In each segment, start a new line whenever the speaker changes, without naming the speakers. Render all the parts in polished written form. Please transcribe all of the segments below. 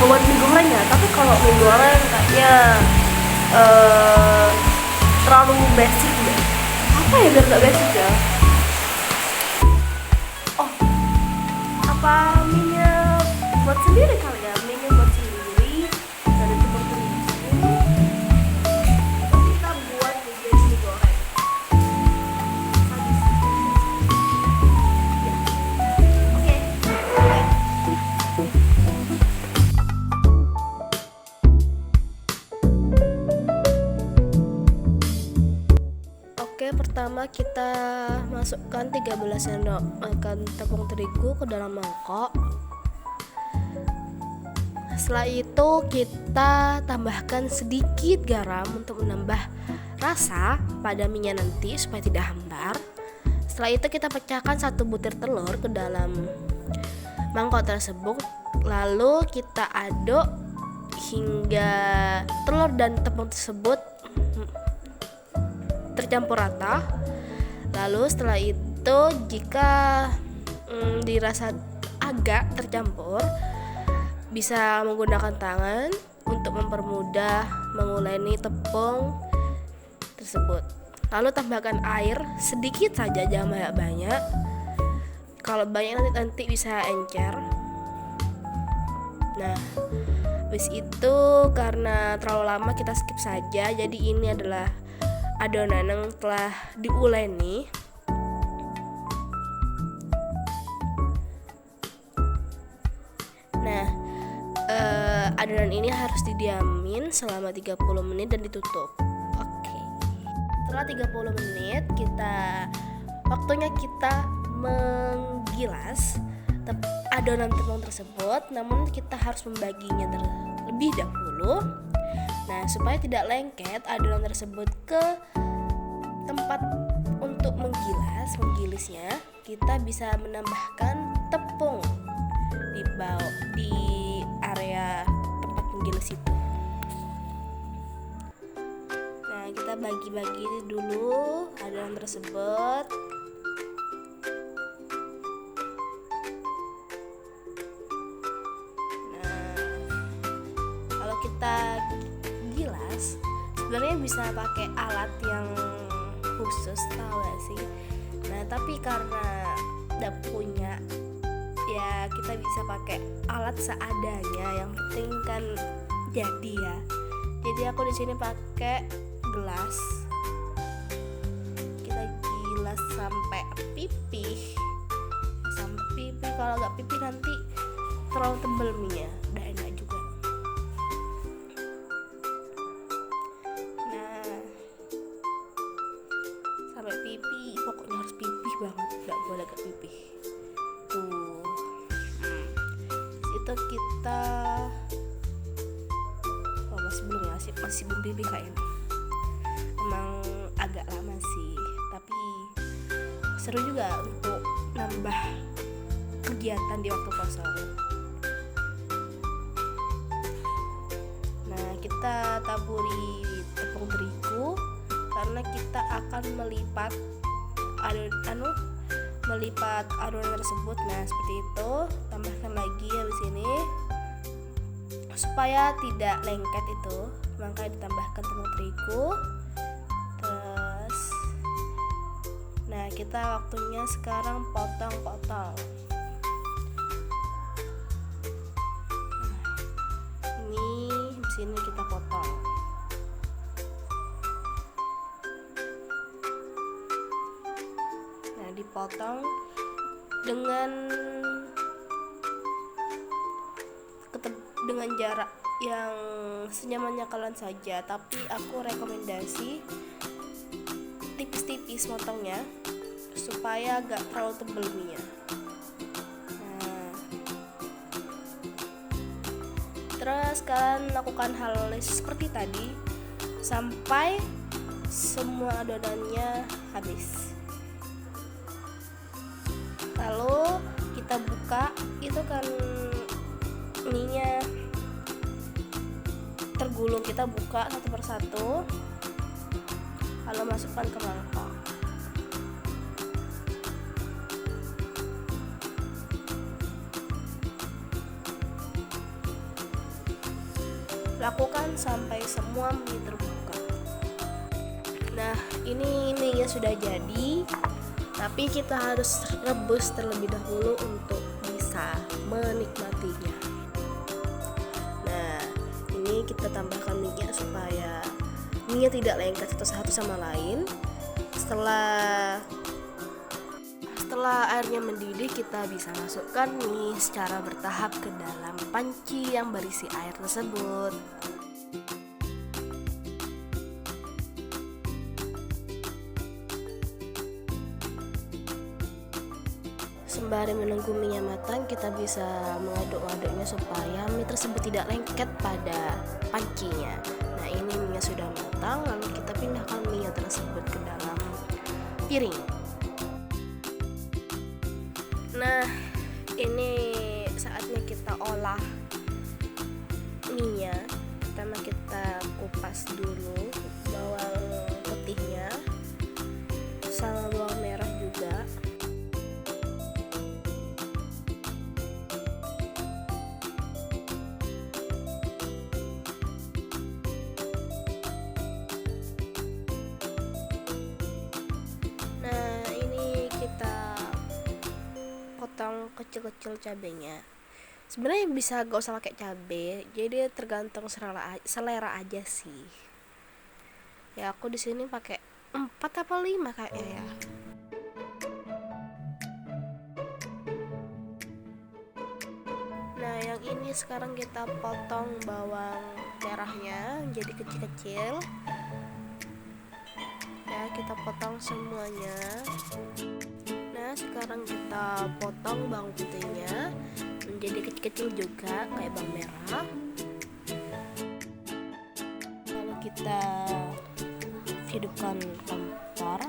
buat mie goreng ya, tapi kalau mie goreng kayaknya eh, terlalu basic deh. Apa ya biar gak basic ya? Oh, apa mie-nya buat sendiri kali ya? Mie-nya buat sendiri dari tepung terigu. Atau kita buat jadi mie goreng. Habis. Ya. Oke. Oke, pertama kita masukkan 13 sendok makan tepung terigu ke dalam mangkok. Setelah itu kita tambahkan sedikit garam untuk menambah rasa pada mie-nya nanti supaya tidak hambar. Setelah itu kita pecahkan 1 butir telur ke dalam mangkok tersebut. Lalu kita aduk hingga telur dan tepung tersebut tercampur rata. Lalu setelah itu jika dirasa agak tercampur, bisa menggunakan tangan untuk mempermudah menguleni tepung tersebut. Lalu tambahkan air sedikit saja, jangan banyak-banyak. Kalau banyak nanti bisa encer. Nah, habis itu karena terlalu lama kita skip saja. Jadi ini adalah adonan yang telah diuleni. Nah, adonan ini harus didiamin selama 30 menit dan ditutup. Oke. Setelah 30 menit waktunya kita menggilas adonan tepung tersebut, namun kita harus membaginya terlebih dahulu. Nah, supaya tidak lengket adonan tersebut ke tempat untuk menggilisnya, kita bisa menambahkan tepung di area tempat menggilis itu. Nah, kita bagi-bagi dulu adonan tersebut. Kita gilas sebenarnya bisa pakai alat yang khusus, tahu gak sih? Nah, tapi karena tidak punya, ya kita bisa pakai alat seadanya, yang penting kan jadi ya. Jadi aku di sini pakai gelas. Kita gilas sampai pipih. Kalau nggak pipih nanti terlalu tebal mie-nya, udah enak juga. Sampai pipih, pokoknya harus pipih banget, nggak boleh gak pipih tuh. Itu kita masih belum pipih kayaknya, emang agak lama sih, tapi seru juga untuk nambah kegiatan di waktu kosong. Nah, kita taburi tepung terigu karena kita akan melipat adonan tersebut. Nah, seperti itu. Tambahkan lagi habis ini supaya tidak lengket itu, maka ditambahkan tepung terigu. Terus, nah kita waktunya sekarang potong-potong. Nah, ini di sini kita potong. Dipotong dengan jarak yang senyamannya kalian saja, tapi aku rekomendasi tipis-tipis motongnya supaya gak terlalu tebal mie-nya. Nah, terus kalian lakukan hal seperti tadi sampai semua adonannya habis. Lalu kita buka, itu kan mie-nya tergulung, kita buka satu persatu, lalu masukkan ke mangkok. Lakukan sampai semua mie terbuka. Nah, ini mie-nya sudah jadi, tapi kita harus rebus terlebih dahulu untuk bisa menikmatinya. Nah, ini kita tambahkan mie-nya supaya mie-nya tidak lengket satu sama lain. Setelah airnya mendidih, kita bisa masukkan mie secara bertahap ke dalam panci yang berisi air tersebut. Sembari menunggu mie matang, kita bisa mengaduk-aduknya supaya mie tersebut tidak lengket pada pancinya. Nah, ini mie sudah matang, lalu kita pindahkan mie tersebut ke dalam piring. Nah, ini saatnya kita olah mie-nya. Pertama kita kupas dulu bawang putihnya sama bawang merah juga. Nah, ini kita potong kecil-kecil cabenya. Sebenarnya bisa gak usah pakai cabai, jadi tergantung selera aja sih. Ya aku di sini pakai 4 atau 5 kayaknya ya. Nah, yang ini sekarang kita potong bawang merahnya jadi kecil-kecil. Ya, kita potong semuanya. Nah, sekarang kita potong bawang putihnya menjadi kecil-kecil juga kayak bawang merah. Lalu kita hidupkan kompor.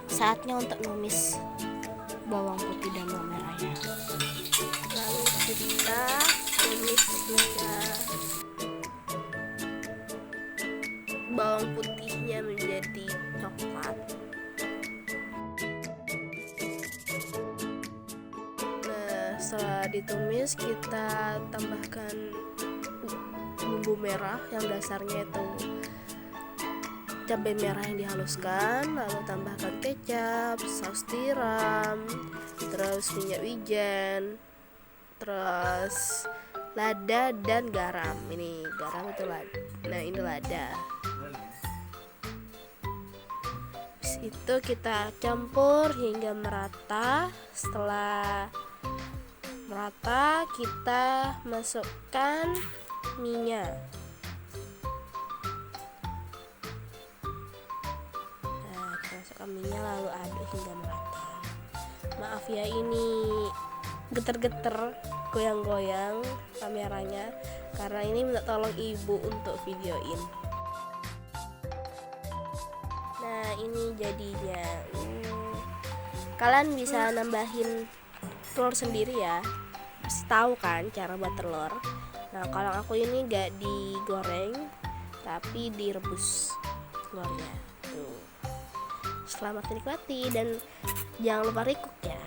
Saatnya untuk numis bawang putih dan bawang merahnya. Lalu kita tumis juga bawang putihnya menjadi coklat. Nah, setelah ditumis kita tambahkan bumbu merah yang dasarnya itu cabai merah yang dihaluskan, lalu tambahkan kecap, saus tiram, terus minyak wijen, terus lada dan garam. Ini garam itu lada. Nah, ini lada. Habis itu kita campur hingga merata. Setelah merata, kita masukkan mie-nya. Nah, kita masukkan mie-nya lalu aduk hingga merata. Maaf ya, ini geter-geter, goyang-goyang kameranya karena ini minta tolong ibu untuk videoin. Nah, ini jadinya. Kalian bisa nambahin telur sendiri ya, pasti tahu kan cara buat telur. Nah, kalau aku ini gak digoreng tapi direbus telurnya tuh. Selamat menikmati dan jangan lupa recook ya.